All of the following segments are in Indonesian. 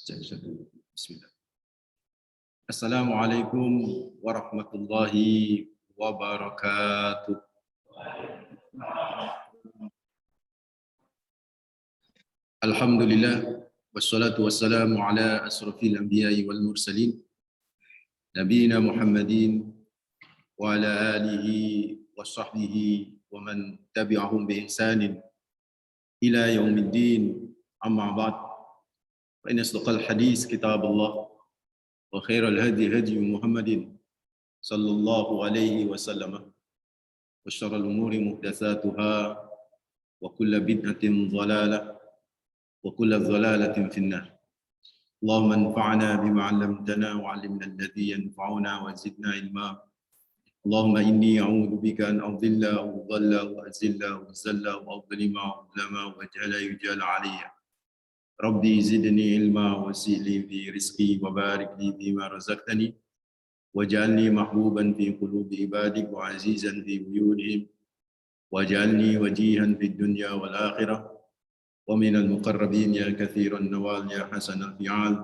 Bismillah. Assalamualaikum warahmatullahi wabarakatuh. Alhamdulillah wassalatu wassalamu ala asrafil anbiya'i wal mursalin nabiyina Muhammadin wa ala alihi wa sahbihi wa man tabi'ahum bi ihsanin ila yaumiddin. Amma ba'd. Fa inna asdaqal hadis kitabullah wa khairal hadi hadi Muhammadin sallallahu alaihi wasallam wa syarrul umuri muhdatsatuha wa kullu bid'atin dhalalah wa kullu dhalalatin finnar. Allahumma anfa'na bima 'allamtana wa 'allimna alladhi yanfa'una wa zidna ilma. Allahumma inni a'udzu bika an adilla wa dhalla wa azilla wa zalla wa adlima wa ulama wa jala yujala 'alayya. Rabbi zidni ilma wa sili fi rizqi wa barik li bima razaqtani waj'alni mahbuban fi qulubi ibadik wa azizan fi buyutihim waj'alni wajihan fid dunya wal akhirah wa minal muqarrabin ya kathiran nawal ya hasanal fi'al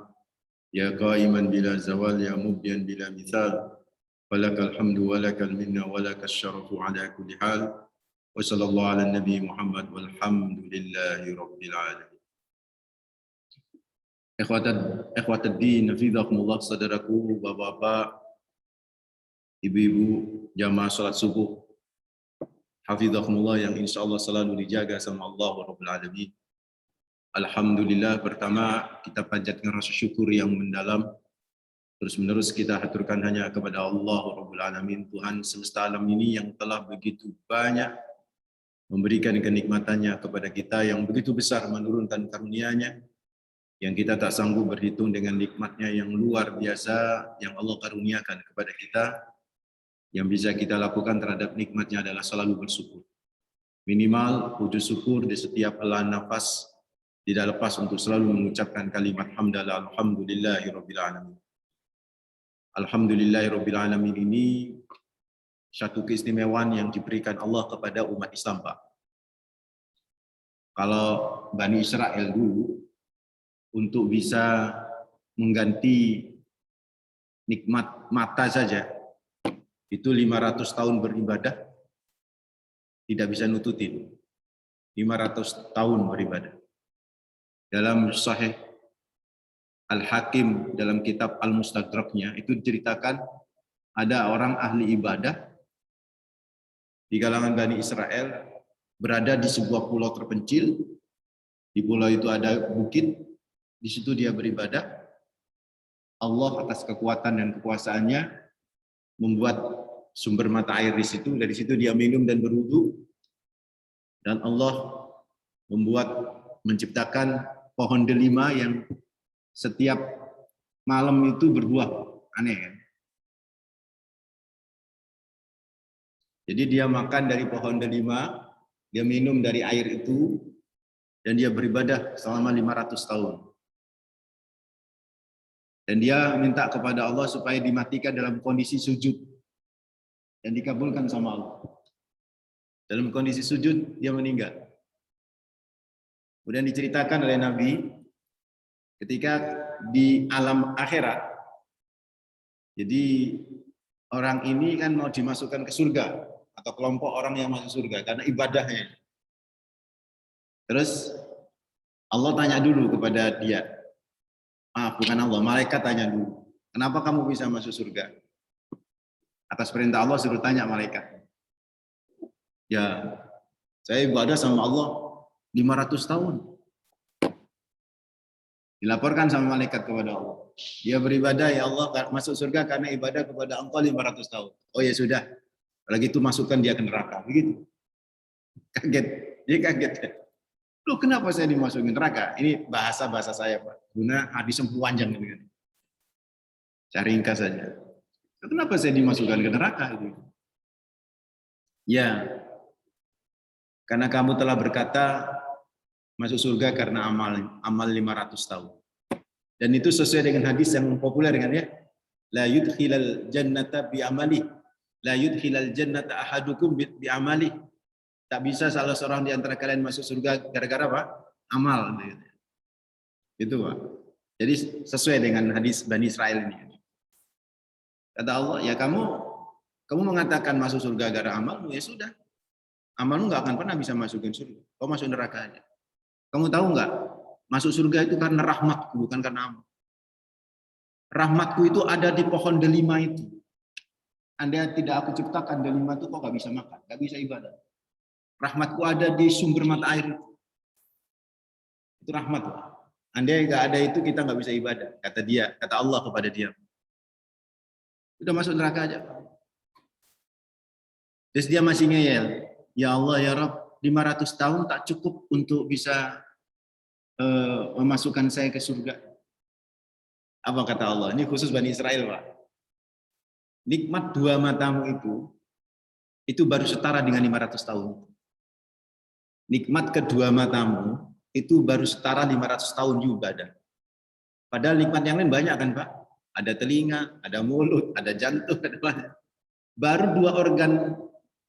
ya qaiman bila zawal ya mubdian bila mithal falakal hamdu wa lakal minna wa lakas syarafu ala kulli hal wa sallallahu ala nabi Muhammad walhamdulillahi rabbil alamin. Ikhwatad din, hafizakumullah, saudaraku, bapak-bapak, ibu-ibu, jamaah salat subuh, hafizakumullah yang insyaallah selalu dijaga sama Allah Rabbul Alamin. Alhamdulillah, pertama kita panjatkan rasa syukur yang mendalam. Terus-menerus kita haturkan hanya kepada Allah Rabbul Alamin, Tuhan semesta alam ini yang telah begitu banyak memberikan kenikmatannya kepada kita, yang begitu besar menurunkan karunia-Nya, yang kita tak sanggup berhitung dengan nikmatnya yang luar biasa yang Allah karuniakan kepada kita. Yang bisa kita lakukan terhadap nikmatnya adalah selalu bersyukur. Minimal puji syukur di setiap helaan nafas, tidak lepas untuk selalu mengucapkan kalimat hamdalah alhamdulillahirabbil alamin. Alhamdulillahirabbil alamin ini satu keistimewaan yang diberikan Allah kepada umat Islam, Pak. Kalau Bani Israel dulu untuk bisa mengganti nikmat mata saja, itu 500 tahun beribadah, tidak bisa nututin. 500 tahun beribadah. Dalam Sahih Al-Hakim, dalam kitab Al-Mustadraknya, itu diceritakan ada orang ahli ibadah di kalangan Bani Israel, berada di sebuah pulau terpencil. Di pulau itu ada bukit, di situ dia beribadah. Allah atas kekuatan dan kekuasaannya membuat sumber mata air di situ. Dari situ dia minum dan berwudu. Dan Allah menciptakan pohon delima yang setiap malam itu berbuah. Aneh kan? Jadi dia makan dari pohon delima, dia minum dari air itu, dan dia beribadah selama 500 tahun. Dan dia minta kepada Allah supaya dimatikan dalam kondisi sujud. Dan dikabulkan sama Allah. Dalam kondisi sujud, dia meninggal. Kemudian diceritakan oleh Nabi, ketika di alam akhirat, jadi orang ini kan mau dimasukkan ke surga, atau kelompok orang yang masuk surga, karena ibadahnya. Terus Allah tanya dulu kepada dia, bukan Allah, malaikat tanya dulu, kenapa kamu bisa masuk surga? Atas perintah Allah suruh tanya malaikat. Ya, saya ibadah sama Allah 500 tahun. Dilaporkan sama malaikat kepada Allah. Dia beribadah, ya Allah, masuk surga karena ibadah kepada Engkau 500 tahun. Oh ya sudah, kalau gitu masukkan dia ke neraka. Begitu. Kaget, dia kaget. Loh, kenapa saya dimasukin neraka? Ini bahasa saya, Pak. Guna hadis yang panjang ini. Saya ringkas saja. Kenapa saya dimasukkan ke neraka? Ya, karena kamu telah berkata masuk surga karena amal 500 tahun. Dan itu sesuai dengan hadis yang populer kan ya. La yudkhilal jannata bi amali. La yudkhilal jannata ahadukum bi amali. Tak bisa salah seorang di antara kalian masuk surga gara-gara apa? Amal. Itu Pak. Jadi sesuai dengan hadis Bani Israel ini. Kata Allah, ya kamu mengatakan masuk surga gara amalmu, ya sudah. Amalmu nggak akan pernah bisa masukin surga. Kau masuk neraka aja. Kamu tahu nggak? Masuk surga itu karena rahmatku, bukan karena amal. Rahmatku itu ada di pohon delima itu. Anda tidak aku ciptakan delima itu kok nggak bisa makan, nggak bisa ibadah. Rahmatku ada di sumber mata air itu. Itu rahmat. Andai nggak ada itu kita nggak bisa ibadah. Kata Allah kepada dia. Udah masuk neraka aja. Terus dia masih ngeyel. Ya Allah, ya Rabb, 500 tahun tak cukup untuk bisa memasukkan saya ke surga. Apa kata Allah? Ini khusus Bani Israel, Pak. Nikmat dua matamu itu baru setara dengan 500 tahun. Nikmat kedua matamu itu baru setara 500 tahun juga ada. Padahal nikmat yang lain banyak kan, Pak? Ada telinga, ada mulut, ada jantung, ada banyak. Baru dua organ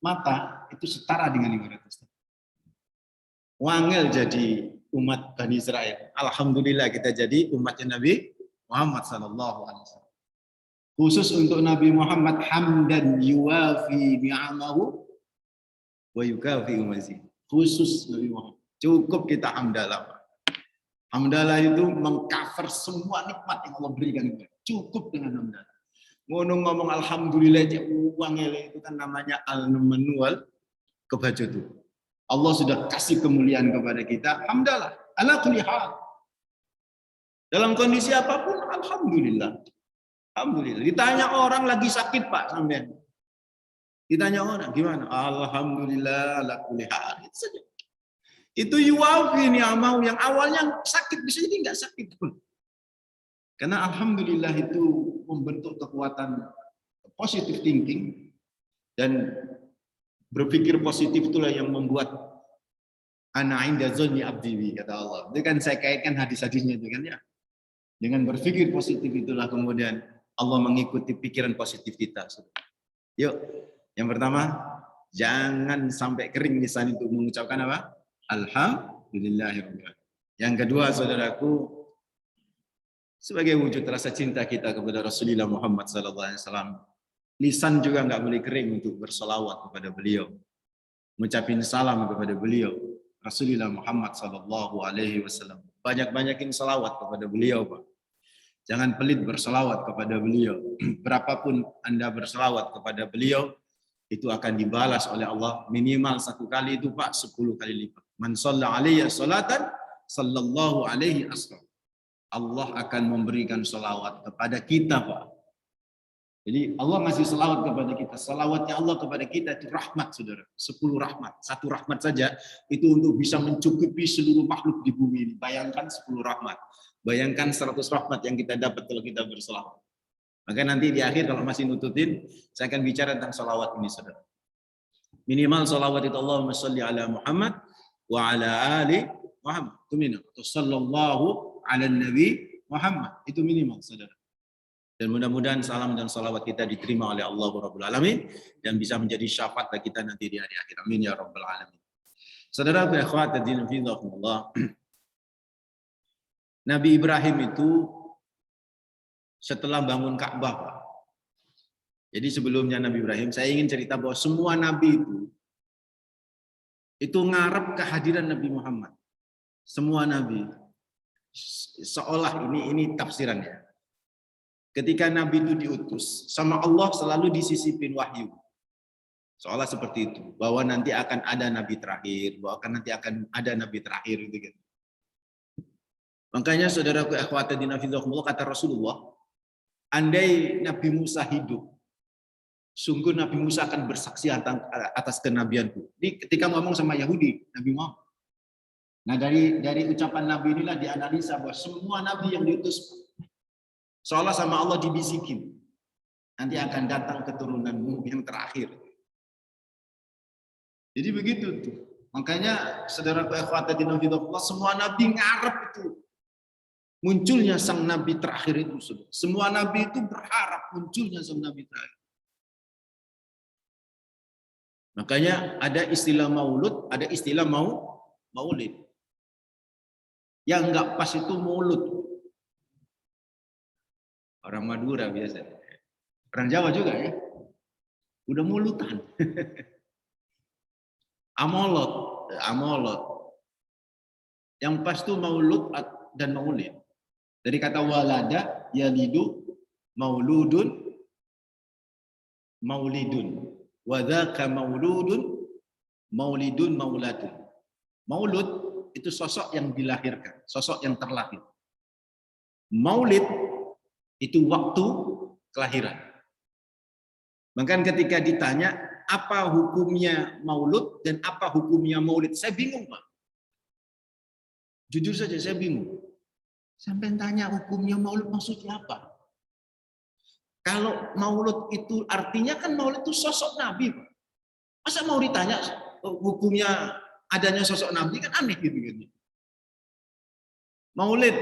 mata itu setara dengan 500 tahun. Wangel jadi umat Bani Israel. Alhamdulillah kita jadi umatnya Nabi Muhammad SAW. Khusus untuk Nabi Muhammad, hamdan yuwafi ni'amahu wa yukafi umazi. Khusus Nabi Muhammad. Cukup kita hamdalah. Hamdalah itu mengcover semua nikmat yang Allah berikan. Cukup dengan hamdalah. Ngomong alhamdulillah aja wangel itu kan namanya al-manual kebaca tuh. Allah sudah kasih kemuliaan kepada kita. Hamdalah. Ala kulli hal. Dalam kondisi apapun, alhamdulillah. Alhamdulillah. Ditanya orang lagi sakit, Pak, sampean. Ditanya orang, gimana? Alhamdulillah, ala kulli hal. Itu saja. Itu yuwafi ni'amahu yang awalnya sakit, bisa jadi enggak sakit pun. Karena alhamdulillah itu membentuk kekuatan positive thinking dan berpikir positif itulah yang membuat ana inda dzanni abdi, kata Allah. Itu kan saya kaitkan hadis-hadisnya itu kan ya. Dengan berpikir positif itulah kemudian Allah mengikuti pikiran positif kita. Yuk, yang pertama, jangan sampai kering lisan itu mengucapkan apa? Alhamdulillahirabbil. Yang kedua, saudaraku, sebagai wujud rasa cinta kita kepada Rasulullah Muhammad SAW, lisan juga nggak boleh kering untuk berselawat kepada beliau, mengucapkan salam kepada beliau, Rasulullah Muhammad SAW. Banyak-banyakin salawat kepada beliau, Pak. Jangan pelit berselawat kepada beliau. Berapapun Anda berselawat kepada beliau, itu akan dibalas oleh Allah minimal 1 kali itu, Pak, 10 kali lipat. Man shalla alaihi salatan sallallahu alaihi aslam. Allah akan memberikan salawat kepada kita, Pak. Jadi Allah ngasih salawat kepada kita. Salawatnya Allah kepada kita itu rahmat, saudara. 10 rahmat. 1 rahmat saja itu untuk bisa mencukupi seluruh makhluk di bumi ini. Bayangkan 10 rahmat. Bayangkan 100 rahmat yang kita dapat kalau kita berselawat. Maka nanti di akhir kalau masih nututin, saya akan bicara tentang salawat ini, saudara. Minimal salawat itu Allahumma sholli ala Muhammad wa ala ali Muhammad. Itu minimal. Sallallahu ala Nabi Muhammad. Itu minimal, saudara. Dan mudah-mudahan salam dan salawat kita diterima oleh Allah Rabbul Alamin dan bisa menjadi syafaat bagi kita nanti di hari akhir. Amin ya Rabbal Alamin. Saudara dan akhwat hadirin fillah, Nabi Ibrahim itu setelah bangun Ka'bah. Jadi sebelumnya Nabi Ibrahim, saya ingin cerita bahwa semua nabi itu ngarep kehadiran Nabi Muhammad. Semua nabi. Seolah ini tafsirannya. Ketika Nabi itu diutus, sama Allah selalu disisipin wahyu. Seolah seperti itu. Bahwa nanti akan ada Nabi terakhir. Bahwa nanti akan ada Nabi terakhir. Gitu. Makanya saudaraku akhwati dinafidzakumullah, kata Rasulullah, andai Nabi Musa hidup, sungguh Nabi Musa akan bersaksi atas kenabianku. Ini ketika ngomong sama Yahudi, Nabi Muhammad. Nah dari ucapan Nabi inilah dianalisa bahwa semua Nabi yang diutus seolah sama Allah dibisikin, nanti akan datang keturunanmu yang terakhir. Jadi begitu tuh. Makanya saudara ikhwati dinafidzakumullah, semua nabi ngarep itu munculnya sang nabi terakhir itu. Semua nabi itu berharap munculnya sang nabi terakhir. Makanya ada istilah maulud, ada istilah maulid. Yang enggak pas itu maulud. Orang Madura biasa. Orang Jawa juga ya. Udah mulutan. Amolot. Yang pas tuh maulud dan maulid. Dari kata walada, yalidu, mauludun, maulidun. Wadhaka mauludun, maulidun, mauladun. Maulud itu sosok yang dilahirkan, sosok yang terlahir. Maulid itu waktu kelahiran. Maka ketika ditanya apa hukumnya maulud dan apa hukumnya maulid, saya bingung, Pak. Jujur saja saya bingung. Sampai tanya hukumnya maulud maksudnya apa? Kalau maulud itu artinya kan maulid itu sosok Nabi, Pak. Masa mau ditanya hukumnya adanya sosok Nabi, kan aneh gitu. Maulid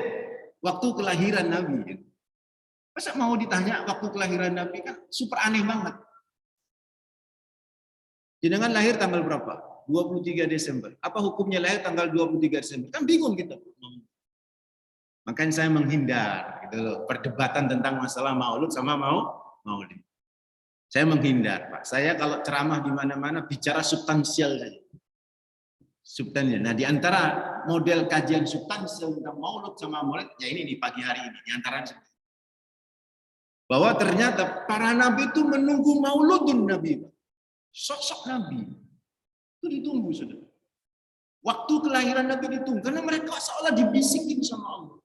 waktu kelahiran Nabi. Masa mau ditanya waktu kelahiran Nabi, kan super aneh banget. Jenengan lahir tanggal berapa? 23 Desember. Apa hukumnya lahir tanggal 23 Desember? Kan bingung gitu. Makanya saya menghindar gitu loh, perdebatan tentang masalah maulud sama maulid. Saya menghindar, Pak. Saya kalau ceramah di mana-mana bicara substansial saja. Substansial. Nah, di antara model kajian substansial tentang maulud sama maulid, ya ini di pagi hari ini, di antaranya. Bahwa ternyata para nabi itu menunggu mauludun Nabi. Sosok Nabi. Itu ditunggu, saudara. Waktu kelahiran Nabi ditunggu. Karena mereka seolah dibisikin sama Allah.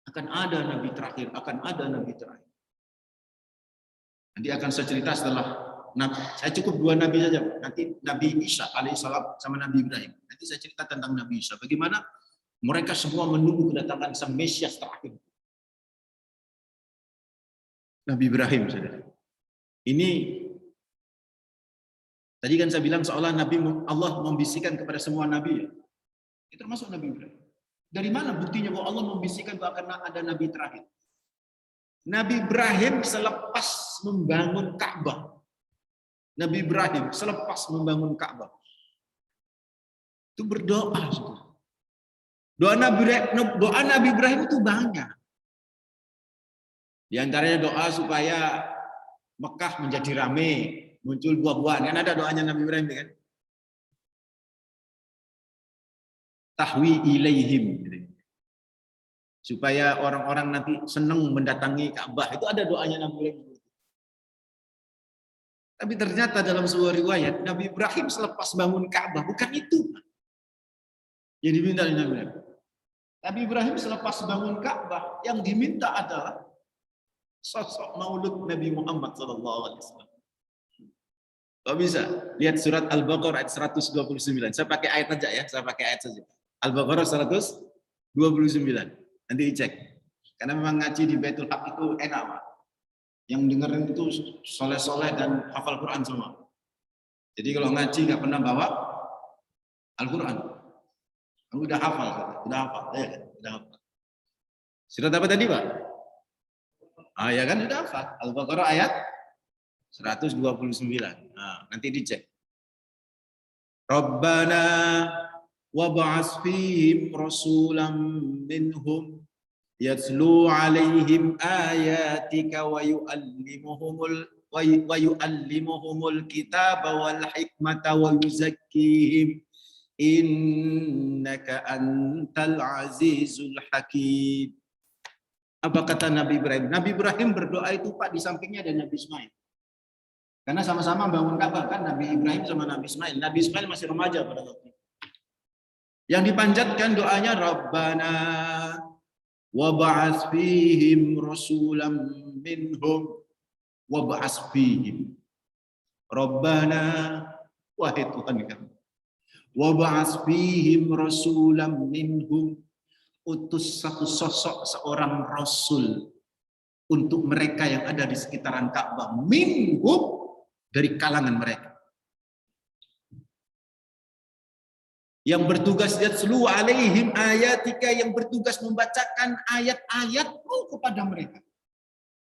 Akan ada Nabi terakhir, akan ada Nabi terakhir. Nanti akan saya cerita setelah Nabi. Saya cukup 2 Nabi saja. Nanti Nabi Isa alaihissalam sama Nabi Ibrahim. Nanti saya cerita tentang Nabi Isa. Bagaimana mereka semua menunggu kedatangan sang Mesias terakhir. Nabi Ibrahim, saudara. Ini tadi kan saya bilang seolah Nabi Allah membisikkan kepada semua Nabi. Itu termasuk Nabi Ibrahim. Dari mana buktinya bahwa Allah membisikkan bahwa akan ada Nabi terakhir? Nabi Ibrahim selepas membangun Ka'bah. Nabi Ibrahim selepas membangun Ka'bah. Itu berdoa. Doa Nabi Ibrahim itu banyak. Di antaranya doa supaya Mekah menjadi ramai, muncul buah-buahan. Kan ada doanya Nabi Ibrahim kan? Tahwi ilaihim. Supaya orang-orang nanti senang mendatangi Ka'bah. Itu ada doanya Nabi Ibrahim. Tapi ternyata dalam sebuah riwayat, Nabi Ibrahim selepas bangun Ka'bah, bukan itu yang diminta oleh Nabi Ibrahim. Nabi Ibrahim selepas bangun Ka'bah, yang diminta adalah sosok maulud Nabi Muhammad SAW. Kalau bisa, lihat surat Al-Baqarah ayat 129. Saya pakai ayat aja ya, saya pakai ayat saja. Al-Baqarah 129. Nanti dicek. Karena memang ngaji di Baitul Haq itu enak, Pak. Yang dengerin itu soleh-soleh dan hafal Quran semua. Jadi kalau ngaji nggak pernah bawa Al-Quran, kamu udah hafal, udah hafal, udah hafal. Surat apa tadi, Pak? Ah ya kan udah hafal. Al-Baqarah ayat 129. Nah, nanti dicek. Rabbana wab'ats fihim rasulam minhum yatlu 'alaihim ayatika wa yu'allimuhumul kitaba wal hikmata wa yuzakkihim innaka antal azizul hakim. Apa kata Nabi Ibrahim? Nabi Ibrahim berdoa itu, Pak, di sampingnya ada Nabi Ismail. Karena sama-sama bangun Ka'bah kan, Nabi Ibrahim sama Nabi Ismail. Nabi Ismail masih remaja pada waktu itu. Yang dipanjatkan doanya Rabbana wab'ats fihim rasulam minhum wab'ats fihim. Rabbana, wahai Tuhan kami. Wab'ats fihim rasulam minhum, utus satu sosok seorang rasul untuk mereka yang ada di sekitaran Ka'bah, minhum, dari kalangan mereka. Yang bertugas yatlu 'alaihim ayatika, yang bertugas membacakan ayat-ayatmu kepada mereka.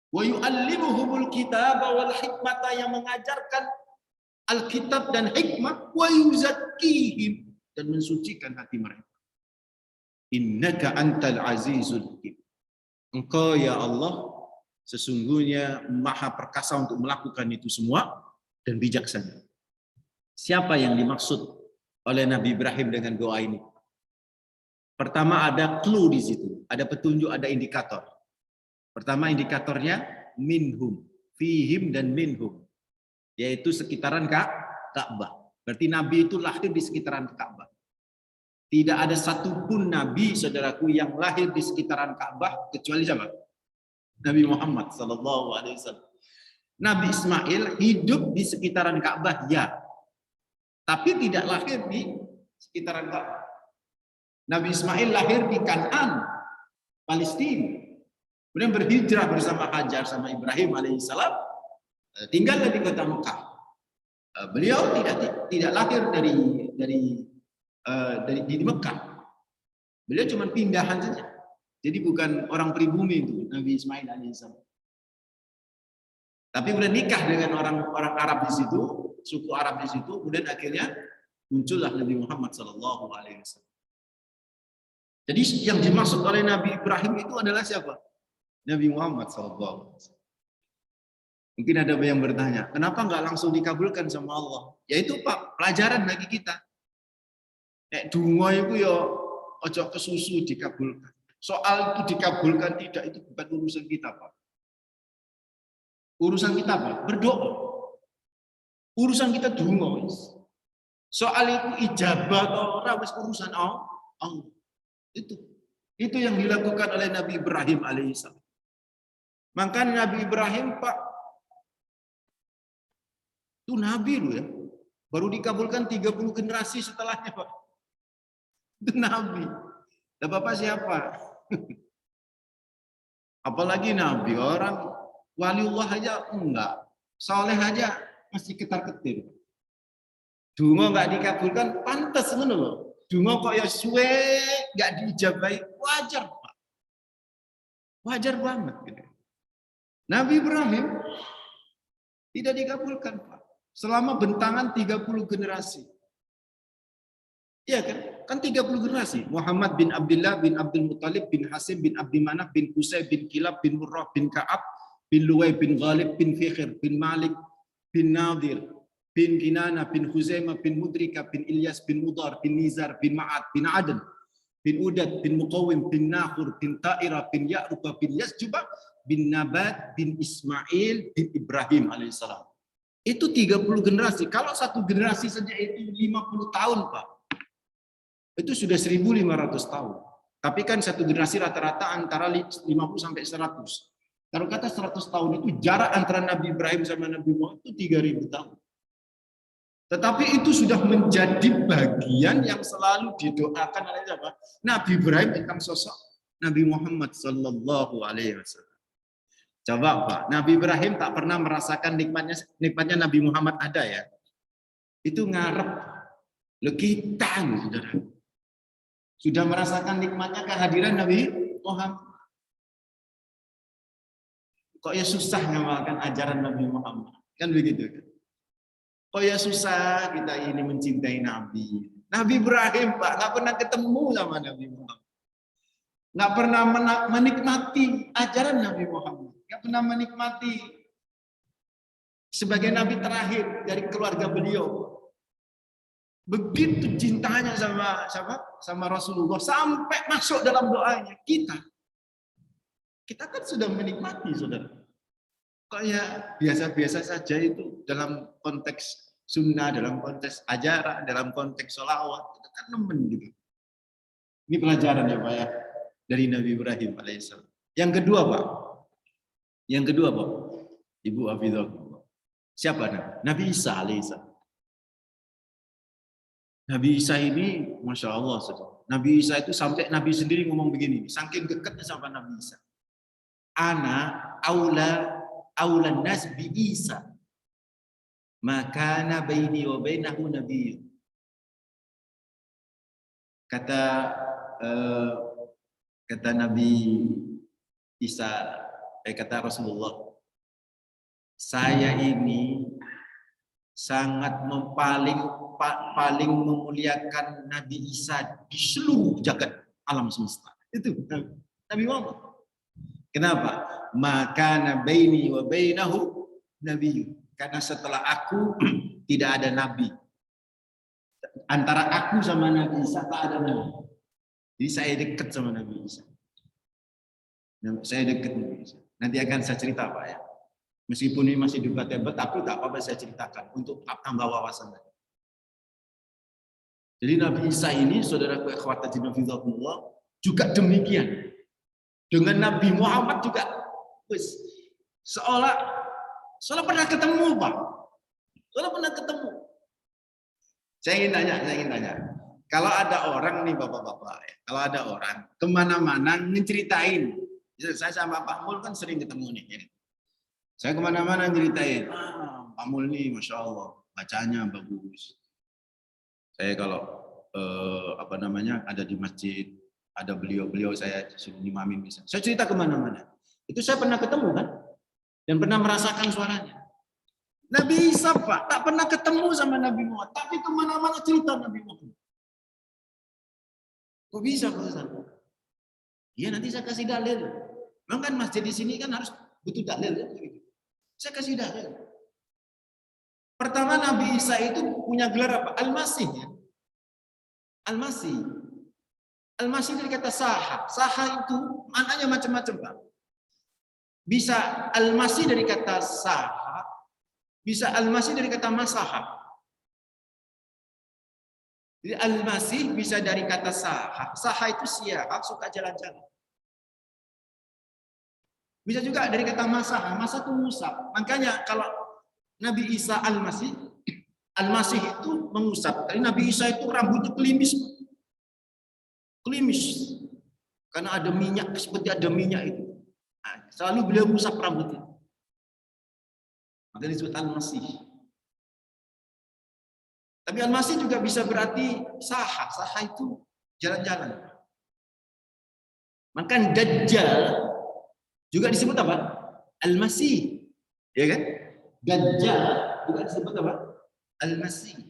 Wa yu'allimuhumul kitaba wal hikmata, yang mengajarkan Alkitab dan hikmah, wa yuzakkihim, dan mensucikan hati mereka. Innaka antal azizul hakim. Engkau ya Allah sesungguhnya maha perkasa untuk melakukan itu semua dan bijaksana. Siapa yang dimaksud oleh Nabi Ibrahim dengan doa ini? Pertama ada clue di situ, ada petunjuk, ada indikator. Pertama indikatornya minhum, fihim dan minhum, yaitu sekitaran Ka'bah. Berarti Nabi itu lahir di sekitaran Ka'bah. Tidak ada satupun Nabi, saudaraku, yang lahir di sekitaran Ka'bah kecuali siapa? Nabi Muhammad SAW. Nabi Ismail hidup di sekitaran Ka'bah, ya, tapi tidak lahir di sekitaran Ka'bah. Nabi Ismail lahir di Kan'an, Palestina. Kemudian berhijrah bersama Hajar sama Ibrahim alaihissalam, tinggal di kota Mekah. Beliau tidak lahir di Mekah. Beliau cuma pindahan saja. Jadi bukan orang pribumi itu Nabi Ismail alaihissalam. Tapi kemudian nikah dengan orang Arab di situ, suku Arab di situ, kemudian akhirnya muncullah Nabi Muhammad sallallahu alaihi wasallam. Jadi yang dimaksud oleh Nabi Ibrahim itu adalah siapa? Nabi Muhammad sallallahu alaihi wasallam. Mungkin ada yang bertanya, kenapa nggak langsung dikabulkan sama Allah? Ya itu Pak, pelajaran bagi kita. Dungo itu ya ojo kesusu dikabulkan. Soal itu dikabulkan tidak, itu bukan urusan kita Pak. Urusan kita Pak, berdoa. Urusan kita dungo. Soal itu ijabah atau ora wis urusan Allah. Itu yang dilakukan oleh Nabi Ibrahim alaihissalam. Maka Nabi Ibrahim Pak, itu Nabi loh ya. Baru dikabulkan 30 generasi setelahnya Pak. Itu Nabi. Dan Bapak siapa? Apalagi Nabi, orang waliullah aja enggak. Soleh aja masih ketar-ketir. Dungo enggak dikabulkan, pantas ngono loh. Dungo kok ya suwe enggak diijabahi, wajar Pak. Wajar banget gitu. Nabi Ibrahim tidak dikabulkan Pak. Selama bentangan 30 generasi. Iya kan? Kan 30 generasi. Muhammad bin Abdullah bin Abdul Muttalib bin Hasim bin Abdi Manaf bin Qusay bin Kilab bin Murrah bin Ka'ab bin Luway bin Ghalib bin Fikhir bin Malik bin Nadir bin Kinana bin Khuzaimah bin Mudrika bin Ilyas bin Mudar bin Nizar bin Ma'ad bin Adan bin Udad bin Muqawim bin Nakhur bin Ta'ira bin Ya'rubah bin Yasjubah bin Nabat bin Ismail bin Ibrahim alaihissalam. Itu 30 generasi. Kalau satu generasi saja itu 50 tahun Pak. Itu sudah 1.500 tahun. Tapi kan satu generasi rata-rata antara 50 sampai 100. Kalau kata 100 tahun itu jarak antara Nabi Ibrahim sama Nabi Muhammad itu 3.000 tahun. Tetapi itu sudah menjadi bagian yang selalu didoakan oleh siapa? Nabi Ibrahim tentang sosok Nabi Muhammad sallallahu alaihi wasallam. Coba Pak, Nabi Ibrahim tak pernah merasakan nikmatnya Nabi Muhammad ada ya. Itu ngarep. Loh kita saudara. Sudah merasakan nikmatnya kehadiran Nabi Muhammad. Kok ya susah ngamalkan ajaran Nabi Muhammad. Kan begitu kan. Kok ya susah kita ini mencintai Nabi. Nabi Ibrahim Pak, nggak pernah ketemu sama Nabi Muhammad. Nggak pernah menikmati ajaran Nabi Muhammad. Nggak pernah menikmati sebagai Nabi terakhir dari keluarga beliau. Begitu cintanya sama Rasulullah sampai masuk dalam doanya kita kan sudah menikmati saudara. Kok ya biasa-biasa saja itu dalam konteks sunnah, dalam konteks ajaran, dalam konteks sholawat kita kan nemen gitu. Ini pelajaran ya Pak ya dari Nabi Ibrahim alaihissalam. Yang kedua Pak, Ibu Hafizahullah. Siapa Nabi Isa alaihissalam. Nabi Isa ini, Masya Allah, Nabi Isa itu sampai Nabi sendiri ngomong begini, saking dekatnya sama Nabi Isa. Ana aulan nas bi Isa, maka baini wa bainahu nabiy. Kata Nabi Isa, kata Rasulullah, saya ini sangat paling memuliakan Nabi Isa di seluruh jagat alam semesta. Itu Nabi Muhammad. Kenapa? Maka baini wa bainahu nabiyyu. Karena setelah aku tidak ada nabi. Antara aku sama Nabi Isa tak ada nabi. Jadi saya dekat sama Nabi Isa. Saya dekat Nabi Isa. Nanti akan saya cerita Pak ya. Meskipun ini masih debat-debat, tapi tak apa-apa saya ceritakan untuk tambah wawasan. Jadi Nabi Isa ini, saudaraku ikhwatatina fillah, juga demikian. Dengan Nabi Muhammad juga. Seolah pernah ketemu Pak. Seolah pernah ketemu. Saya ingin tanya. Kalau ada orang nih Bapak-Bapak, ya, kalau ada orang kemana-mana ngeceritain. Saya sama Pak Mul kan sering ketemu nih. Ya. Saya kemana-mana ngeritain, Pak Mul nih, Masya Allah, bacanya bagus. Saya kalau ada di masjid, ada beliau saya suruh imamin bisa. Saya cerita kemana-mana. Itu saya pernah ketemu kan, dan pernah merasakan suaranya. Nabi Isa Pak, tak pernah ketemu sama Nabi Muhammad, tapi kemana-mana cerita Nabi Muhammad. Kok bisa Pak Ustaz? Iya nanti saya kasih dalil. Memang kan masjid di sini kan harus butuh dalil ya. Saya kasih dalil. Pertama Nabi Isa itu punya gelar apa? Al-Masih ya. Al-Masih. Al-Masih dari kata saha. Saha itu maknanya macam-macam Pak. Bisa Al-Masih dari kata saha, bisa Al-Masih dari kata masaha. Jadi Al-Masih bisa dari kata saha. Saha itu siapa? Suka jalan-jalan. Bisa juga dari kata masaha. Masa itu mengusap. Makanya kalau Nabi Isa Al-Masih itu mengusap. Tapi Nabi Isa itu rambutnya kelimis. Kelimis. Karena ada minyak, seperti ada minyak itu. Nah, selalu beliau mengusap rambutnya. Maka disebut Al-Masih. Tapi Al-Masih juga bisa berarti saha. Saha itu jalan-jalan. Maka Dajjal juga disebut apa? Al-Masih. Ya kan? Dajjal juga disebut apa? Al-Masih.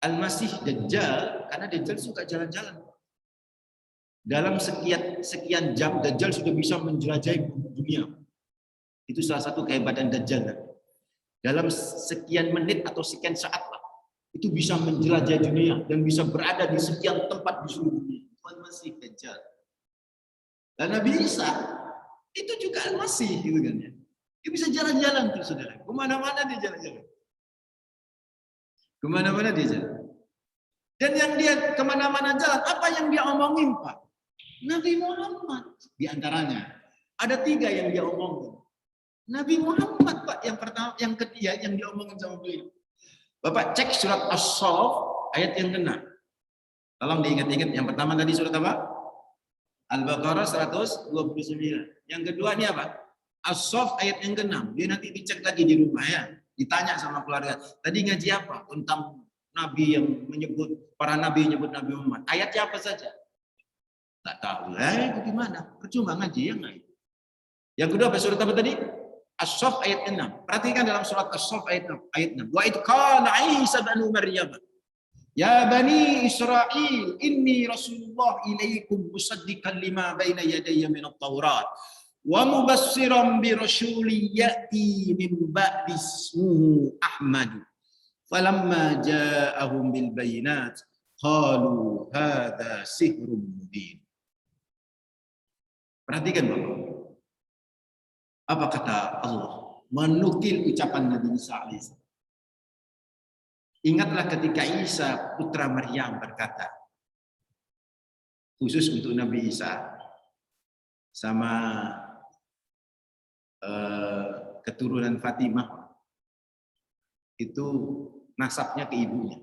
Al-Masih Dajjal karena Dajjal suka jalan-jalan. Dalam sekian jam Dajjal sudah bisa menjelajahi dunia. Itu salah satu kehebatan Dajjal. Dalam sekian menit atau sekian saat lah, itu bisa menjelajahi dunia dan bisa berada di sekian tempat di seluruh dunia. Al-Masih Dajjal. Dan Nabi Isa itu juga Al-Masih gitu kan ya. Dia bisa jalan-jalan tuh saudara. Kemana-mana dia jalan-jalan. Kemana-mana dia jalan. Dan yang dia kemana-mana jalan, apa yang dia omongin Pak? Nabi Muhammad di antaranya. Ada 3 yang dia omongin. Nabi Muhammad Pak yang pertama, yang ketiga yang dia omongin sama beliau. Bapak cek surat As-Saff ayat yang ke-6. Tolong diingat-ingat. Yang pertama tadi surat apa? Al-Baqarah 129. Yang kedua ini apa? As-Saff ayat yang ke-6. Dia nanti dicek lagi di rumah ya. Ditanya sama keluarga. Tadi ngaji apa? Tentang Nabi yang menyebut, para Nabi yang menyebut Nabi Muhammad. Ayatnya apa saja? Tak tahu. Itu gimana? Percuma ngaji ya nggak? Yang kedua apa surat apa tadi? As-Saff ayat 6. Perhatikan dalam surat As-Saff ayat 6. Wa idh qala Isa ibnu Maryam. Ya Bani Israel, inni Rasulullah ilaikum musaddiqan lima baina yadayya minat Taurat wa mubassiran bi rasulin ya'ti min ba'di ismuhu Ahmad. Falamma ja'ahum bil bayinat qalu hadza sihrun mubin. Perhatikan Bapak. Apa kata Allah? Menukil ucapan Nabi Isa alaihissalam. Ingatlah ketika Isa putra Maryam berkata, khusus untuk Nabi Isa sama keturunan Fatimah, itu nasabnya ke ibunya.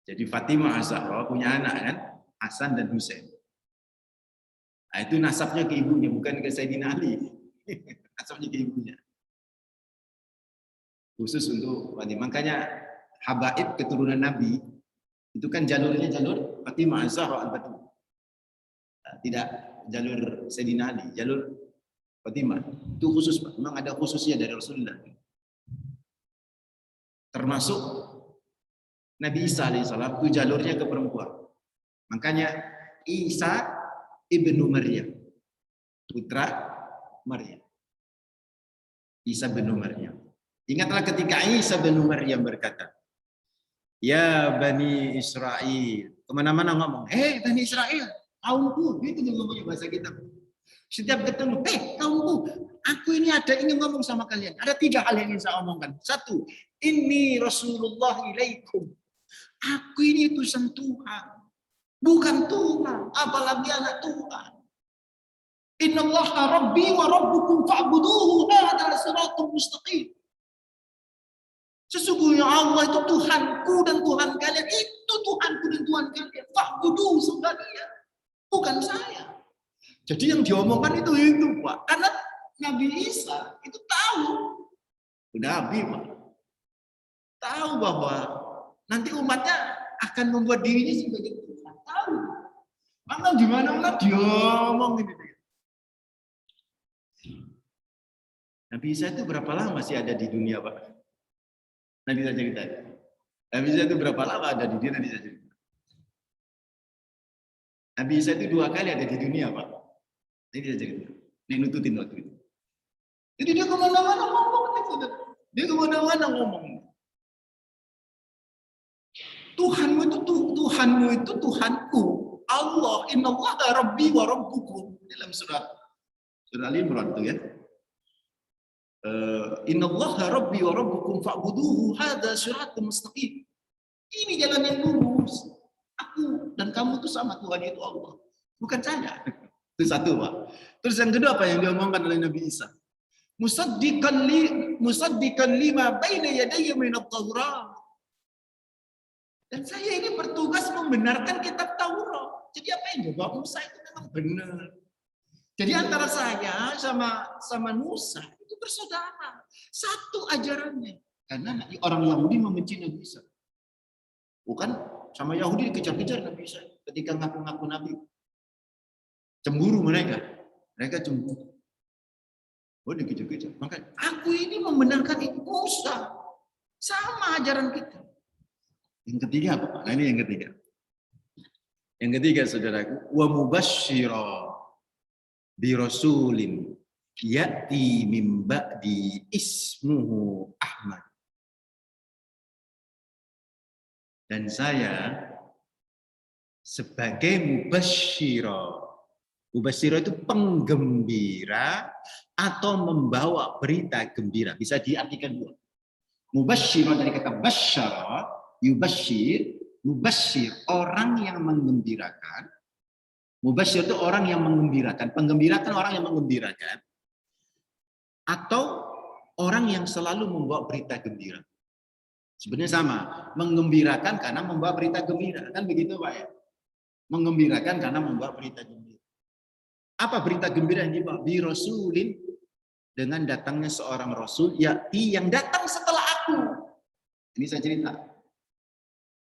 Jadi Fatimah Az-Zahra punya anak kan, Hasan dan Husain. Nah, itu nasabnya ke ibunya, bukan ke Sayyidina Ali. Nasabnya ke ibunya. Khusus untuk Fatimah. Makanya habaib keturunan Nabi itu kan jalurnya jalur Fatimah Az-Zahra Al-Batul. Tidak jalur Sayyidina Ali, jalur Fatimah. Itu khusus Pak. Memang ada khususnya dari Rasulullah. Termasuk Nabi Isa alaihissalam itu jalurnya ke perempuan. Makanya Isa ibnu Maryam. putra Maryam. Isa bin Maryam. Ingatlah ketika Isa bin Maryam berkata, ya Bani Israel. Kemana-mana ngomong, Bani Israel, kaumku. Itu dia ngomongnya bahasa kita. Setiap ketemu, kaumku, aku ini ingin ngomong sama kalian. Ada 3 hal yang ingin saya omongkan. 1, inni Rasulullah ilaikum. Aku ini utusan Tuhan. Bukan Tuhan, apalagi anak Tuhan. Innallaha rabbi wa rabbukum fa'buduhu hadzal siratal mustaqim. Sesungguhnya Allah itu Tuhanku dan Tuhan kalian. Itu Tuhanku dan Tuhan kalian. Fa'buduhu, sembah Dia. Bukan saya. Jadi yang diomongkan itu Pak. Karena Nabi Isa itu tahu. Nabi Pak. Tahu bahwa nanti umatnya akan membuat dirinya sebagai Tuhan. Tahu. Maka di mana-mana diomong gitu. Nabi Isa itu berapa lama masih ada di dunia, Pak? Nanti saya cerita. Nabi Isa itu berapa lama ada di dunia, nanti saya cerita. Nabi Isa itu 2 kali ada di dunia, Pak. Nanti saya cerita. Dia nututin waktu itu. Jadi dia kemana-mana ngomong. Dia kemana-mana ngomong. Tuhanmu itu Tuhanku. Allah, innallaha rabbi wa rabbukum. Dalam surat Al-Imran itu ya. Innallaha rabbi wa rabbukum fa'buduhu hadza siratal mustaqim. Ini jalan yang lurus. Aku dan kamu itu sama, Tuhan itu Allah. Bukan saya. Itu 1, Pak. Terus yang kedua apa yang diomongkan oleh Nabi Isa? Musaddiqan lima baina yadayya minat Taurat. Dan saya ini bertugas membenarkan kitab Taurat. Jadi apa yang jawab Musa itu memang benar. Jadi antara saya sama Musa itu bersaudara. Satu ajarannya. Karena orang Yahudi membenci Nabi Isa. Bukan sama Yahudi dikejar-kejar Nabi Isa ketika ngaku-ngaku Nabi. Cemburu mereka. Mereka cemburu. Oh, dikejar-kejar. Maka aku ini membenarkan itu Musa. Sama ajaran kita. Yang ketiga apa, Pak? Nah, ini yang ketiga. Yang ketiga, saudaraku, wa mubasysyira bi rasulin ya'ti min ba'di ismuhu Ahmad. Dan saya sebagai mubasysyira. Mubasysyira itu penggembira atau membawa berita gembira. Bisa diartikan 2. Mubasysyira dari kata basyara, yubasyir, mubasyir orang yang menggembirakan. Mubasyir itu orang yang menggembirakan. Penggembira kan orang yang menggembirakan. Atau orang yang selalu membawa berita gembira. Sebenarnya sama. Menggembirakan karena membawa berita gembira. Kan begitu, Pak ya? Menggembirakan karena membawa berita gembira. Apa berita gembira yang dibawa? Bi rasulin, dengan datangnya seorang rasul yang datang setelah aku. Ini saya cerita.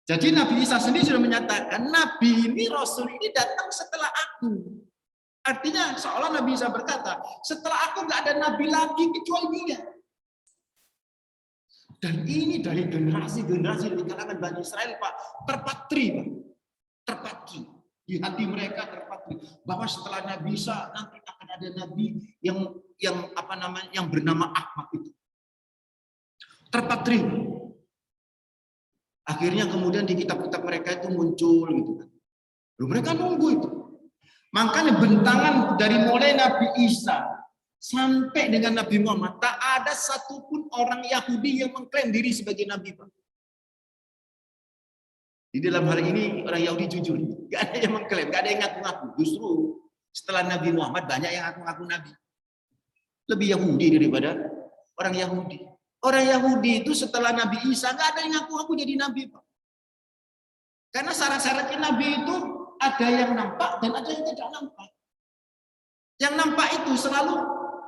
Jadi Nabi Isa sendiri sudah menyatakan, Nabi ini, Rasul ini datang setelah aku. Artinya seolah Nabi Isa berkata, setelah aku nggak ada Nabi lagi kecuali dia. Dan ini dari generasi-generasi di kalangan Bani Israel, Pak, terpatri, Pak. Terpatri. Di hati mereka terpatri. Bahwa setelah Nabi Isa nanti akan ada Nabi yang bernama Ahmad itu. Terpatri. Akhirnya kemudian di kitab-kitab mereka itu muncul gitu kan. Mereka nunggu itu. Makanya bentangan dari mulai Nabi Isa sampai dengan Nabi Muhammad, tak ada satupun orang Yahudi yang mengklaim diri sebagai Nabi, Pak. Di dalam hal ini orang Yahudi jujur, gak ada yang mengklaim, gak ada yang ngaku-ngaku. Justru setelah Nabi Muhammad banyak yang ngaku-ngaku Nabi. Lebih Yahudi daripada orang Yahudi. Orang Yahudi itu setelah Nabi Isa nggak ada yang ngaku-ngaku jadi Nabi, Pak. Karena syarat-syaratnya Nabi itu ada yang nampak dan ada yang tidak nampak. Yang nampak itu selalu,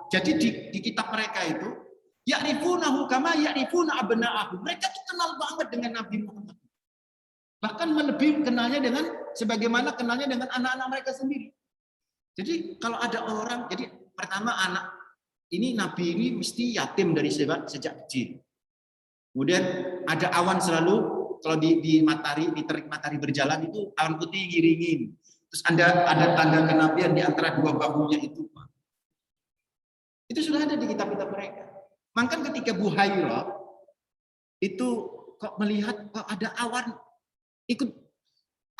jadi di kitab mereka itu, ya'rifunahu kama ya'rifuna abna'ahum. Mereka tuh kenal banget dengan Nabi Muhammad. Bahkan melebihi kenalnya dengan sebagaimana kenalnya dengan anak-anak mereka sendiri. Jadi kalau ada orang, jadi pertama anak ini Nabi ini mesti yatim dari sejak kecil. Kemudian ada awan selalu, kalau di matahari, di terik matahari berjalan itu awan putih ngiringin. Terus ada tanda kenabian di antara 2 bahunya itu, Pak. Itu sudah ada di kitab-kitab mereka. Maka ketika Buhairah itu kok melihat kok ada awan,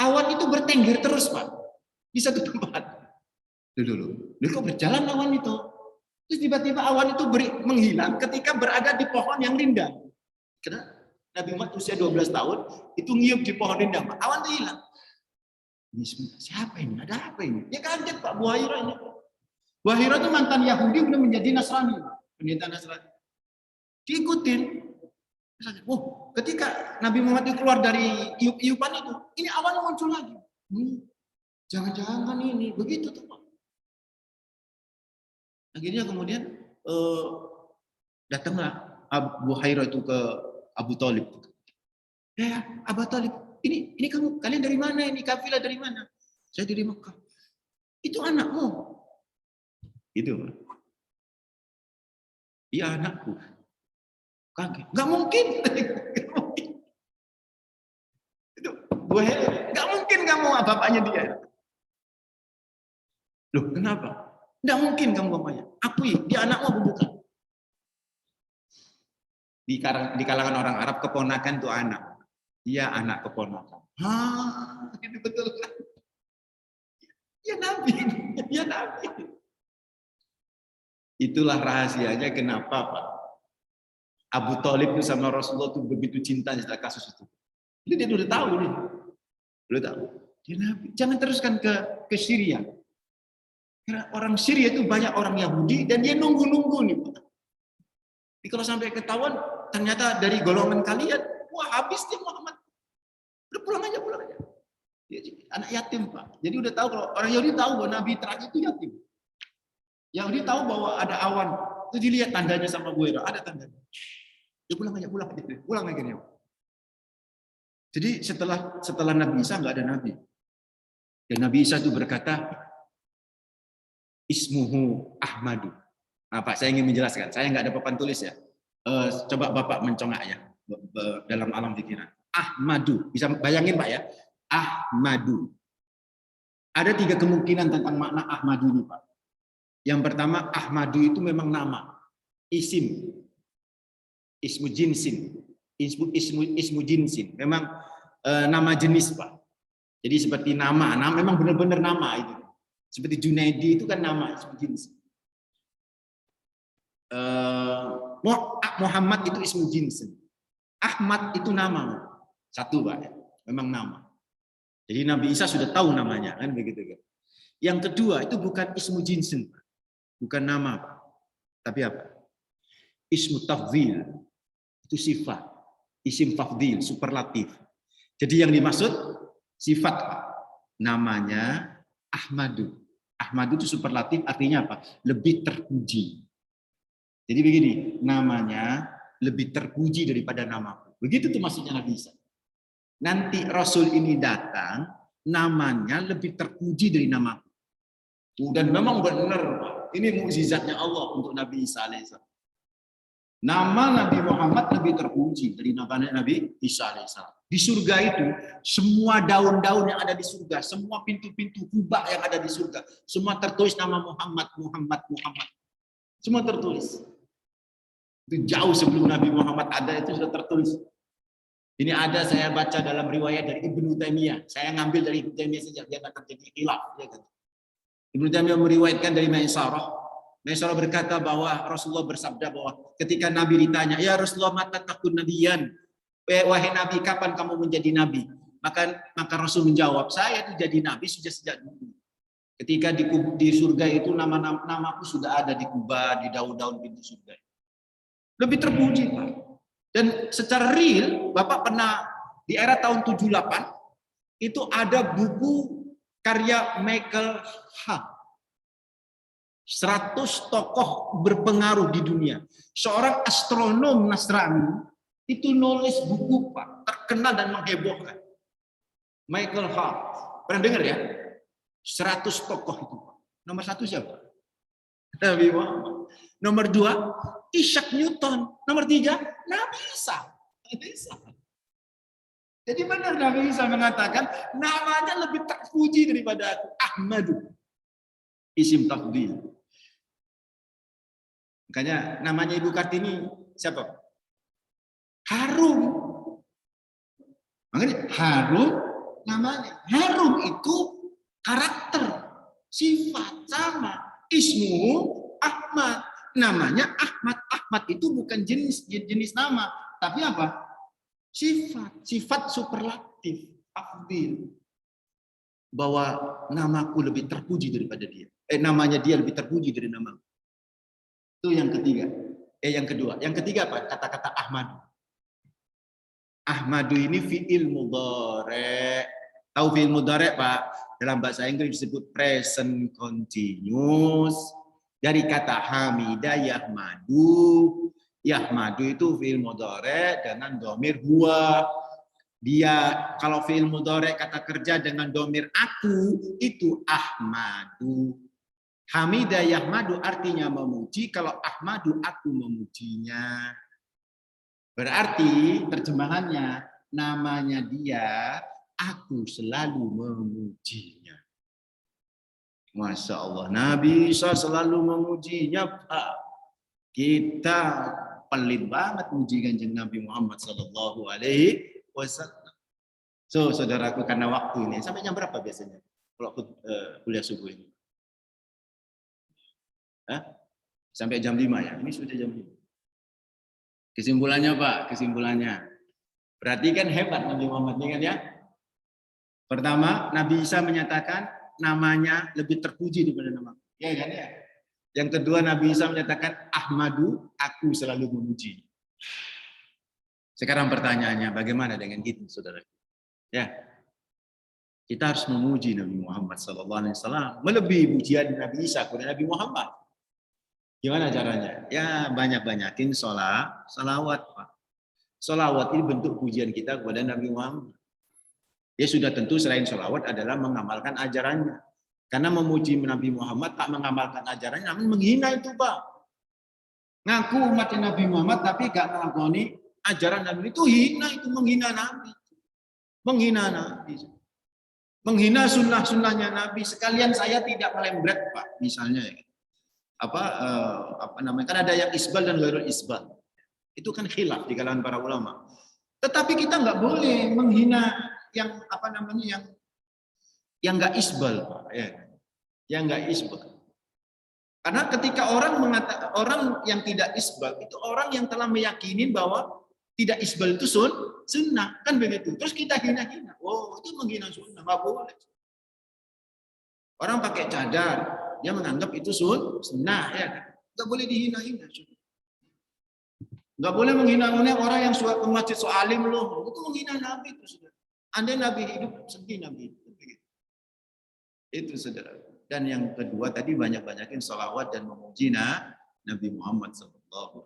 awan itu bertengger terus, Pak, di satu tempat. Dulu kok berjalan awan itu? Terus tiba-tiba awan itu menghilang ketika berada di pohon yang rindang. Karena Nabi Muhammad usia 12 tahun itu ngiup di pohon rindang, Pak. Awan itu hilang. Ini siapa ini? Ada apa ini? Ya kaget Pak Buhairah ini. Buhairah itu mantan Yahudi udah menjadi Nasrani, pendeta Nasrani. Diikutin. Oh, ketika Nabi Muhammad itu keluar dari iup-iupan itu, ini awan muncul lagi. Jangan-jangan ini begitu tuh Pak. Akhirnya kemudian datanglah Buhairah itu ke Abu Thalib. Ya, Abu Thalib, ini kalian dari mana ini? Kafilah dari mana? Saya dari Mekah. Itu anakmu. Itu. Iya anakku. Kaget. Enggak mungkin. Itu Buhairah. Enggak mungkin kamu bapaknya dia. Loh, kenapa? Enggak mungkin kamu bapaknya. Akui, dia anakmu apa bukan? Di kalangan orang Arab keponakan itu anak. Dia anak keponakan. Itu betul kan? Ya Nabi, ya Nabi. Itulah rahasianya kenapa Pak Abu Thalib itu sama Rasulullah itu begitu cintanya setelah kasus itu. Dia udah tahu nih. Udah tahu. Dia Nabi. Jangan teruskan ke Syria. Karena orang Syria itu banyak orang Yahudi dan dia nunggu-nunggu nih Pak. Jadi kalau sampai ketahuan ternyata dari golongan kalian, wah habis dia Muhammad. Udah pulang aja. Dia anak yatim Pak. Jadi udah tahu kalau orang Yahudi tahu bahwa Nabi terakhir itu yatim. Yahudi tahu bahwa ada awan. Itu dilihat tandanya sama Buhairah, ada tandanya. Ya pulang aja. Jadi setelah Nabi Isa nggak ada Nabi. Dan Nabi Isa itu berkata, Ismuhu Ahmadu. Nah, Pak, saya ingin menjelaskan. Saya nggak ada papan tulis ya. Coba Bapak mencongak ya dalam alam pikiran. Ahmadu. Bisa bayangin Pak ya? Ahmadu. Ada 3 kemungkinan tentang makna Ahmadu ini Pak. Yang pertama, Ahmadu itu memang nama. Isim. Ismu jinsin. Ismu jinsin. Memang nama jenis Pak. Jadi seperti nama memang benar-benar nama itu. Seperti Junaidi itu kan nama ismu jinsin. Muhammad itu ismu jinsin. Ahmad itu nama. Satu Pak. Memang nama. Jadi Nabi Isa sudah tahu namanya kan begitu kan. Yang kedua itu bukan ismu jinsin. Bukan nama, tapi apa? Ismu tafdhil, itu sifat. Isim tafdhil, superlatif. Jadi yang dimaksud sifat, namanya Ahmadu. Ahmadu itu superlatif, artinya apa? Lebih terpuji. Jadi begini, namanya lebih terpuji daripada namaku. Begitu tuh maksudnya Nabi Isa. Nanti Rasul ini datang, namanya lebih terpuji dari namaku. Dan memang benar, Pak. Ini mukjizatnya Allah untuk Nabi Isa alaihissalam. Nama Nabi Muhammad lebih terpuji dari nama Nabi Isa alaihissalam. Di surga itu, semua daun-daun yang ada di surga, semua pintu-pintu kubah yang ada di surga, semua tertulis nama Muhammad. Semua tertulis. Itu jauh sebelum Nabi Muhammad ada, itu sudah tertulis. Ini ada saya baca dalam riwayat dari Ibnu Taimiyah. Saya ngambil dari Ibnu Taimiyah sejak dia akan terjadi khilaf. Ibnu Taimiyah meriwayatkan dari Maisarah. Maisarah berkata bahwa Rasulullah bersabda bahwa ketika Nabi ditanya, ya Rasulullah mata takun nabiyan, wahai Nabi kapan kamu menjadi Nabi? Maka Rasul menjawab, saya itu jadi Nabi sudah sejak dulu. Ketika di surga itu namaku sudah ada di kubah, di daun-daun pintu surga. Lebih terpuji Pak. Dan secara real, Bapak pernah di era tahun 78 itu ada buku karya Michael Hart. 100 tokoh berpengaruh di dunia. Seorang astronom Nasrani itu nulis buku Pak, terkenal dan menghebohkan. Michael Hart. Pernah dengar ya? 100 tokoh itu Pak. Nomor 1 siapa? Nabi Muhammad. Nomor 2, Isaac Newton. Nomor 3, Nabi Isa. Jadi benar Nabi Isa mengatakan namanya lebih terpuji daripada aku. Ahmadu. Isim tafdhil. Makanya namanya Ibu Kartini siapa? Harum. Makanya harum namanya. Harum itu karakter, sifat sama. Ismu Ahmad. Namanya Ahmad. Ahmad itu bukan jenis nama, tapi apa? Sifat superlatif, afdil. Bahwa namaku lebih terpuji daripada dia. Namanya dia lebih terpuji dari namaku. Itu yang ketiga. Yang kedua. Yang ketiga apa? Kata-kata Ahmad. Ahmadu ini fi'il mudhari'. Tahu fi'il mudhari', Pak? Dalam bahasa Inggris disebut present continuous. Dari kata hamida yahmadu. Yahmadu itu fi'il mudhari' dengan dhamir huwa. Dia kalau fi'il mudhari' kata kerja dengan dhamir aku, itu ahmadu. Hamida yahmadu artinya memuji, kalau ahmadu aku memujinya. Berarti terjemahannya, namanya dia, aku selalu memujinya. Masya Allah, Nabi Isa selalu memujinya, Pak. Kita pelit banget muji Kanjeng Nabi Muhammad Sallallahu Alaihi Wasallam. So, saudaraku, karena waktu ini, sampai jam berapa biasanya kalau kuliah subuh ini? Sampai jam 5 ya? Ini sudah jam 5. Kesimpulannya Pak, kesimpulannya. Berarti kan hebat Nabi Muhammad ini kan ya. Pertama, Nabi Isa menyatakan namanya lebih terpuji daripada nama. Ya kan ya. Yang kedua, Nabi Isa menyatakan Ahmadu, aku selalu memuji. Sekarang pertanyaannya, bagaimana dengan kita, saudara? Ya, kita harus memuji Nabi Muhammad SAW melebihi pujian Nabi Isa kepada Nabi Muhammad. Gimana caranya? Ya, banyak-banyakin salawat, Pak. Salawat ini bentuk pujian kita kepada Nabi Muhammad. Ya sudah tentu selain salawat adalah mengamalkan ajarannya. Karena memuji Nabi Muhammad tak mengamalkan ajarannya, namun menghina itu, Pak. Ngaku umat Nabi Muhammad tapi gak mengakoni ajaran Nabi, itu hina, itu menghina Nabi. Menghina Nabi. Menghina sunnah-sunnahnya Nabi. Sekalian saya tidak melembret, Pak. Misalnya ya. Apa namanya, kan ada yang isbal dan ghairul isbal. Itu kan khilaf di kalangan para ulama. Tetapi kita nggak boleh menghina yang apa namanya yang nggak isbal, Pak. Ya. Yang nggak isbal. Karena ketika orang yang tidak isbal itu orang yang telah meyakini bahwa tidak isbal itu sunnah, kan begitu. Terus kita hina-hina. Oh, itu menghina sunnah, nggak boleh. Orang pakai cadar, dia menganggap itu sunnah, ya kan? Nggak boleh dihina-hina. Nggak boleh menghina orang yang suka ke masjid soalim loh. Itu menghina Nabi itu, saudara. Andai Nabi hidup, sedih Nabi itu. Itu, saudara. Dan yang kedua tadi banyak-banyakin salawat dan memuji Nabi Muhammad SAW.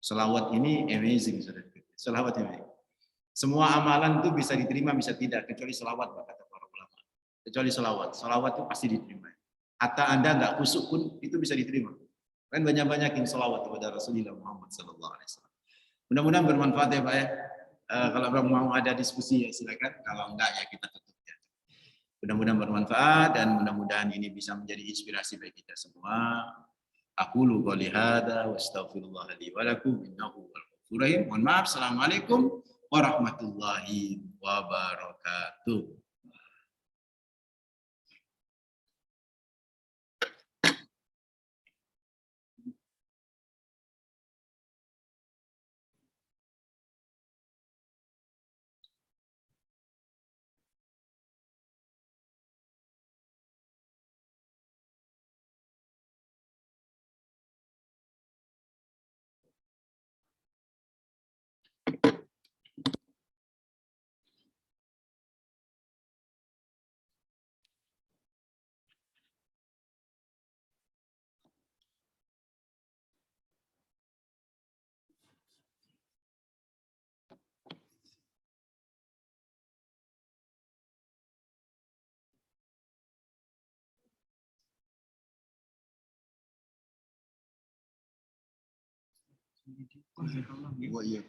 Salawat ini amazing, saudara. Salawat ini. Semua amalan itu bisa diterima, bisa tidak, kecuali salawat, kata para ulama. Kecuali salawat. Salawat itu pasti diterima. Hatta Anda nggak kusuk pun itu bisa diterima. Kan banyak-banyakin salawat kepada Rasulullah Muhammad SAW. Mudah-mudahan bermanfaat ya Pak ya. Kalau mau ada diskusi ya silakan. Kalau enggak ya kita tutup ya. Mudah-mudahan bermanfaat dan mudah-mudahan ini bisa menjadi inspirasi bagi kita semua. Aqulu qouli hadza wa astaghfirullah li wa lakum innahu huwal ghafurur rahim. Mohon maaf. Assalamualaikum warahmatullahi wabarakatuh. Iya.